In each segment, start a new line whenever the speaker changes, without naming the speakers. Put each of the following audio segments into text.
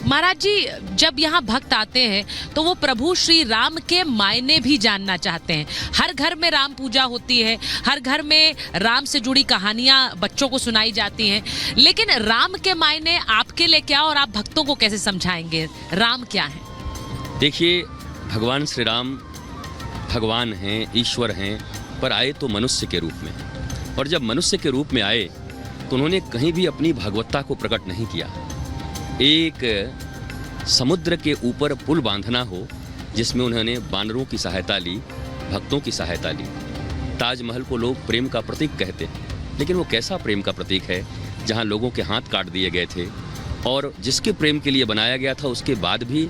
महाराज जी, जब यहाँ भक्त आते हैं तो वो प्रभु श्री राम के मायने भी जानना चाहते हैं। हर घर में राम पूजा होती है, हर घर में राम से जुड़ी कहानियां बच्चों को सुनाई जाती हैं, लेकिन राम के मायने आपके लिए क्या और आप भक्तों को कैसे समझाएंगे, राम क्या है?
देखिए, भगवान श्री राम भगवान हैं, ईश्वर हैं, पर आए तो मनुष्य के रूप में। और जब मनुष्य के रूप में आए तो उन्होंने कहीं भी अपनी भागवतता को प्रकट नहीं किया। एक समुद्र के ऊपर पुल बांधना हो जिसमें उन्होंने बानरों की सहायता ली, भक्तों की सहायता ली। ताजमहल को लोग प्रेम का प्रतीक कहते हैं, लेकिन वो कैसा प्रेम का प्रतीक है जहाँ लोगों के हाथ काट दिए गए थे और जिसके प्रेम के लिए बनाया गया था उसके बाद भी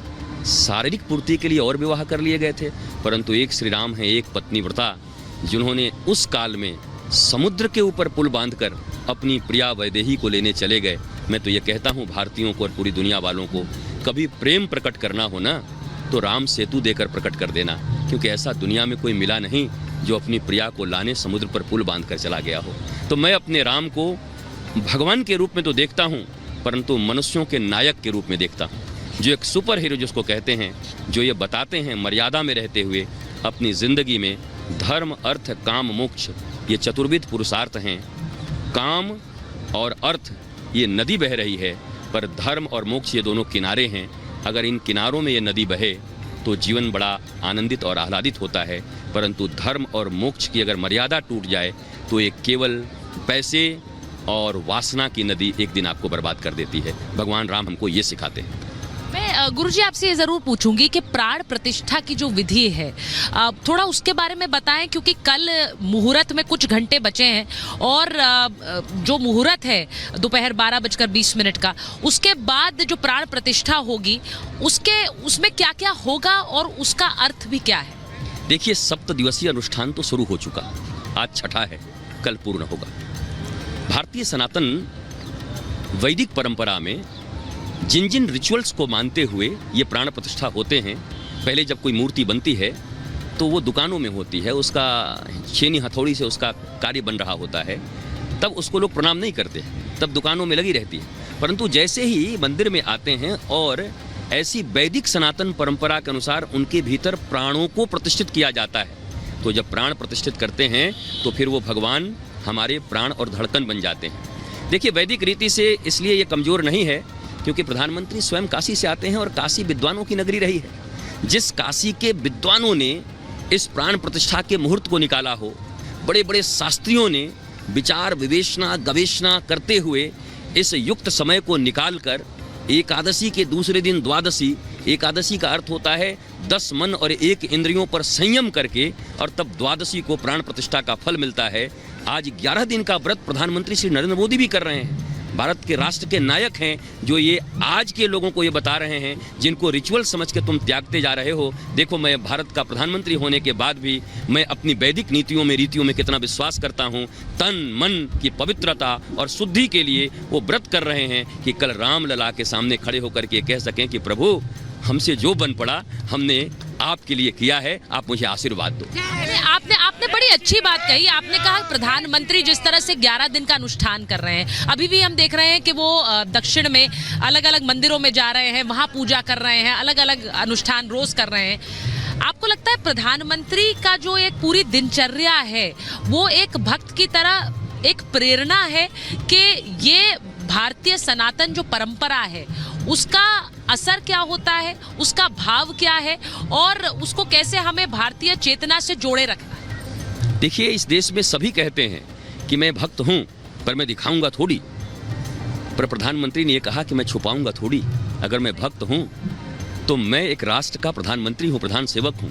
शारीरिक पूर्ति के लिए और विवाह कर लिए गए थे। परंतु एक श्री राम है, एक पत्नी व्रता, जिन्होंने उस काल में समुद्र के ऊपर पुल बांधकर अपनी प्रिया वैदेही को लेने चले गए। मैं तो ये कहता हूँ भारतीयों को और पूरी दुनिया वालों को, कभी प्रेम प्रकट करना हो ना तो राम सेतु देकर प्रकट कर देना, क्योंकि ऐसा दुनिया में कोई मिला नहीं जो अपनी प्रिया को लाने समुद्र पर पुल बांधकर चला गया हो। तो मैं अपने राम को भगवान के रूप में तो देखता हूँ, परंतु मनुष्यों के नायक के रूप में देखता हूँ, जो एक सुपर हीरो जिसको कहते हैं, जो ये बताते हैं मर्यादा में रहते हुए अपनी ज़िंदगी में धर्म, अर्थ, काम, मोक्ष, ये चतुर्विध पुरुषार्थ हैं। काम और अर्थ ये नदी बह रही है, पर धर्म और मोक्ष ये दोनों किनारे हैं। अगर इन किनारों में ये नदी बहे तो जीवन बड़ा आनंदित और आह्लादित होता है, परंतु धर्म और मोक्ष की अगर मर्यादा टूट जाए तो ये केवल पैसे और वासना की नदी एक दिन आपको बर्बाद कर देती है। भगवान राम हमको ये सिखाते हैं।
मैं गुरुजी आपसे ये जरूर पूछूंगी कि प्राण प्रतिष्ठा की जो विधि है, थोड़ा उसके बारे में बताएं, क्योंकि कल मुहूर्त में कुछ घंटे बचे हैं और जो मुहूर्त है दोपहर 12:20 का, उसके बाद जो प्राण प्रतिष्ठा होगी उसमें क्या क्या होगा और उसका अर्थ भी क्या है?
देखिए, 7 दिवसीय अनुष्ठान तो शुरू हो चुका, आज छठा है, कल पूर्ण होगा। भारतीय सनातन वैदिक परंपरा में जिन जिन रिचुअल्स को मानते हुए ये प्राण प्रतिष्ठा होते हैं, पहले जब कोई मूर्ति बनती है तो वो दुकानों में होती है, उसका छेनी हथौड़ी से उसका कार्य बन रहा होता है, तब उसको लोग प्रणाम नहीं करते, तब दुकानों में लगी रहती है। परंतु जैसे ही मंदिर में आते हैं और ऐसी वैदिक सनातन परंपरा के अनुसार उनके भीतर प्राणों को प्रतिष्ठित किया जाता है, तो जब प्राण प्रतिष्ठित करते हैं तो फिर वो भगवान हमारे प्राण और धड़कन बन जाते हैं। देखिए, वैदिक रीति से इसलिए ये कमज़ोर नहीं है क्योंकि प्रधानमंत्री स्वयं काशी से आते हैं और काशी विद्वानों की नगरी रही है। जिस काशी के विद्वानों ने इस प्राण प्रतिष्ठा के मुहूर्त को निकाला हो, बड़े बड़े शास्त्रियों ने विचार विवेचना गवेषणा करते हुए इस युक्त समय को निकालकर एकादशी के दूसरे दिन द्वादशी, एकादशी का अर्थ होता है 10 मन और 1 इंद्रियों पर संयम करके, और तब द्वादशी को प्राण प्रतिष्ठा का फल मिलता है। आज 11 दिन का व्रत प्रधानमंत्री श्री नरेंद्र मोदी भी कर रहे हैं। भारत के राष्ट्र के नायक हैं जो ये आज के लोगों को ये बता रहे हैं, जिनको रिचुअल समझ के तुम त्यागते जा रहे हो। देखो, मैं भारत का प्रधानमंत्री होने के बाद भी मैं अपनी वैदिक नीतियों में रीतियों में कितना विश्वास करता हूँ। तन मन की पवित्रता और शुद्धि के लिए वो व्रत कर रहे हैं कि कल राम लला के सामने खड़े होकर के कह सकें कि प्रभु, हमसे जो बन पड़ा हमने आपके लिए किया है, आप मुझे आशीर्वाद दो।
आपने बड़ी अच्छी बात कही। आपने कहा प्रधानमंत्री जिस तरह से 11 दिन का अनुष्ठान कर रहे हैं, अभी भी हम देख रहे हैं कि वो दक्षिण में अलग अलग मंदिरों में जा रहे हैं, वहाँ पूजा कर रहे हैं, अलग अलग अनुष्ठान रोज कर रहे हैं। आपको लगता है प्रधानमंत्री का जो एक पूरी दिनचर्या है वो एक भक्त की तरह एक प्रेरणा है कि ये भारतीय सनातन जो परंपरा है उसका असर क्या होता है, उसका भाव क्या है और उसको कैसे हमें भारतीय चेतना से जोड़े रखना है?
देखिए, इस देश में सभी कहते हैं कि मैं भक्त हूं, पर मैं दिखाऊंगा थोड़ी। पर प्रधानमंत्री ने यह कहा कि मैं छुपाऊंगा थोड़ी। अगर मैं भक्त हूं तो मैं एक राष्ट्र का प्रधानमंत्री हूं, प्रधान सेवक हूं।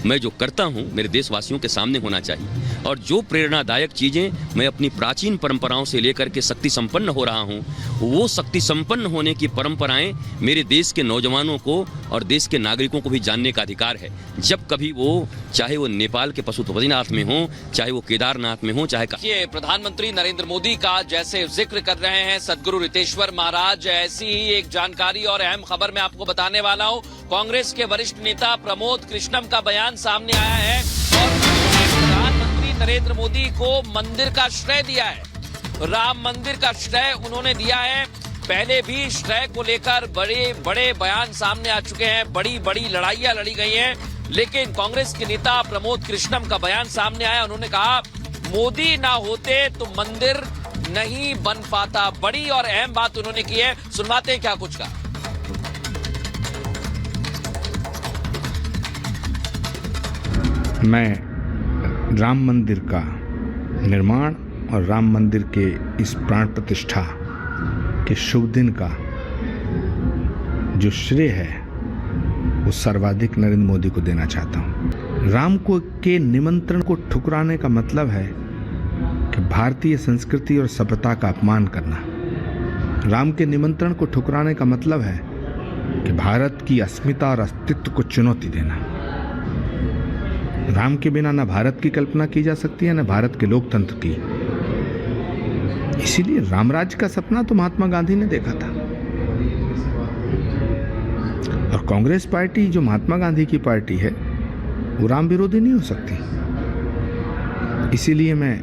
मैं जो करता हूं मेरे देशवासियों के सामने होना चाहिए, और जो प्रेरणादायक चीज़ें मैं अपनी प्राचीन परंपराओं से लेकर के शक्ति संपन्न हो रहा हूं, वो शक्ति संपन्न होने की परंपराएं मेरे देश के नौजवानों को और देश के नागरिकों को भी जानने का अधिकार है। जब कभी वो, चाहे वो नेपाल के पशुपतिनाथ में हो, चाहे वो केदारनाथ में हो, चाहे
ये प्रधानमंत्री नरेंद्र मोदी का जैसे जिक्र कर रहे हैं सदगुरु रितेश्वर महाराज, ऐसी ही एक जानकारी और अहम खबर मैं आपको बताने वाला हूं। कांग्रेस के वरिष्ठ नेता प्रमोद कृष्णम का बयान सामने आया है और प्रधानमंत्री नरेंद्र मोदी को मंदिर का श्रेय दिया है। राम मंदिर का श्रेय उन्होंने दिया है पहले भी श्रय को लेकर बड़े बड़े बयान सामने आ चुके हैं, बड़ी बड़ी लड़ाइयां लड़ी गई हैं, लेकिन कांग्रेस के नेता प्रमोद कृष्णम का बयान सामने आया। उन्होंने कहा मोदी ना होते तो मंदिर नहीं बन पाता। बड़ी और अहम बात उन्होंने की है, सुनवाते हैं क्या कुछ कहा।
मैं राम मंदिर का निर्माण और राम मंदिर के इस प्राण प्रतिष्ठा के शुभ दिन का जो श्रेय है वो सर्वाधिक नरेंद्र मोदी को देना चाहता हूँ। राम को के निमंत्रण को ठुकराने का मतलब है कि भारतीय संस्कृति और सभ्यता का अपमान करना। राम के निमंत्रण को ठुकराने का मतलब है कि भारत की अस्मिता और अस्तित्व को चुनौती देना। राम के बिना न भारत की कल्पना की जा सकती है न भारत के लोकतंत्र की। इसीलिए रामराज्य का सपना तो महात्मा गांधी ने देखा था, और कांग्रेस पार्टी जो महात्मा गांधी की पार्टी है वो राम विरोधी नहीं हो सकती। इसीलिए मैं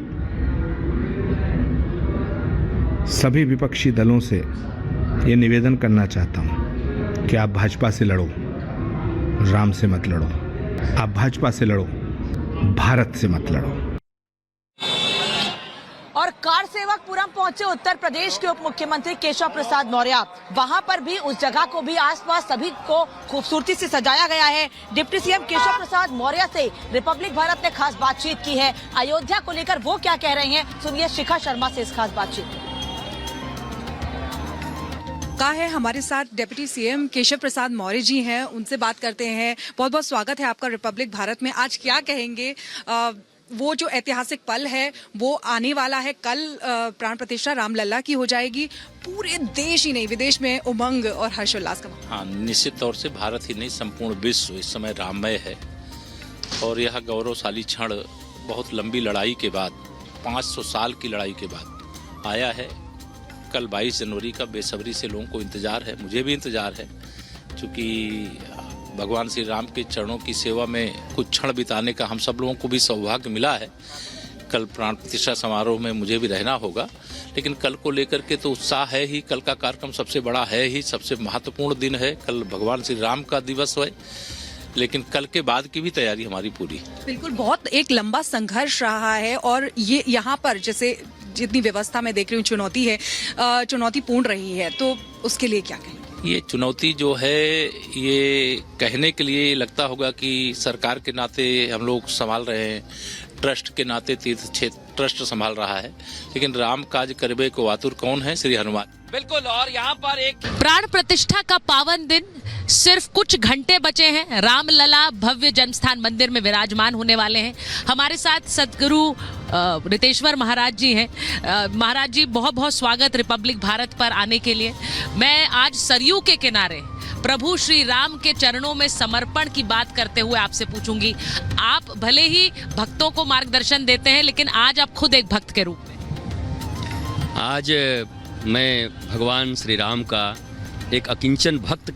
सभी विपक्षी दलों से ये निवेदन करना चाहता हूं कि आप भाजपा से लड़ो, राम से मत लड़ो। आप भाजपा से लड़ो, भारत से मत लड़ो।
और कार सेवकपुरम पहुंचे उत्तर प्रदेश के उप मुख्यमंत्री केशव प्रसाद मौर्य। वहां पर भी उस जगह को भी आसपास सभी को खूबसूरती से सजाया गया है। डिप्टी सीएम केशव प्रसाद मौर्य से रिपब्लिक भारत ने खास बातचीत की है। अयोध्या को लेकर वो क्या कह रहे हैं, सुनिए शिखा शर्मा से इस खास बातचीत
का है। हमारे साथ डिप्टी सीएम केशव प्रसाद मौर्य जी हैं, उनसे बात करते हैं। बहुत बहुत स्वागत है आपका रिपब्लिक भारत में। आज क्या कहेंगे, वो जो ऐतिहासिक पल है वो आने वाला है, कल प्राण प्रतिष्ठा रामलला की हो जाएगी। पूरे देश ही नहीं विदेश में उमंग और हर्षोल्लास का।
हाँ, निश्चित तौर से भारत ही नहीं संपूर्ण विश्व इस समय राममय है, और यह गौरवशाली क्षण बहुत लंबी लड़ाई के बाद, 500 साल की लड़ाई के बाद आया है। कल 22 जनवरी का बेसब्री से लोगों को इंतजार है, मुझे भी इंतजार है, क्योंकि भगवान श्री राम के चरणों की सेवा में कुछ क्षण बिताने का हम सब लोगों को भी सौभाग्य मिला है। कल प्राण प्रतिष्ठा समारोह में मुझे भी रहना होगा, लेकिन कल को लेकर के तो उत्साह है ही। कल का कार्यक्रम सबसे बड़ा है ही, सबसे महत्वपूर्ण दिन है। कल भगवान श्री राम का दिवस है, लेकिन कल के बाद की भी तैयारी हमारी पूरी।
बिल्कुल, बहुत एक लंबा संघर्ष रहा है, और ये यहाँ पर जैसे जितनी व्यवस्था मैं देख रही हूँ चुनौती है, चुनौतीपूर्ण रही है, तो उसके लिए क्या कहें?
ये चुनौती जो है, ये कहने के लिए लगता होगा कि सरकार के नाते हम लोग संभाल रहे हैं, ट्रस्ट के नाते तीर्थ क्षेत्र ट्रस्ट संभाल रहा है, लेकिन राम काज करबे को आतुर कौन है? श्री हनुमान।
बिल्कुल, और यहाँ पर एक
प्राण प्रतिष्ठा का पावन दिन, सिर्फ कुछ घंटे बचे हैं। रामलला भव्य जन्मस्थान मंदिर में विराजमान होने वाले हैं। हमारे साथ सदगुरु रितेश्वर महाराज जी हैं। महाराज जी, बहुत बहुत स्वागत रिपब्लिक भारत पर आने के लिए। मैं आज सरयू के किनारे प्रभु श्री राम के चरणों में समर्पण की बात करते हुए आपसे पूछूंगी, आप भले ही भक्तों को मार्गदर्शन देते हैं, लेकिन आज आप खुद एक भक्त के रूप में।
आज मैं भगवान श्री राम का एक अकिंचन भक्त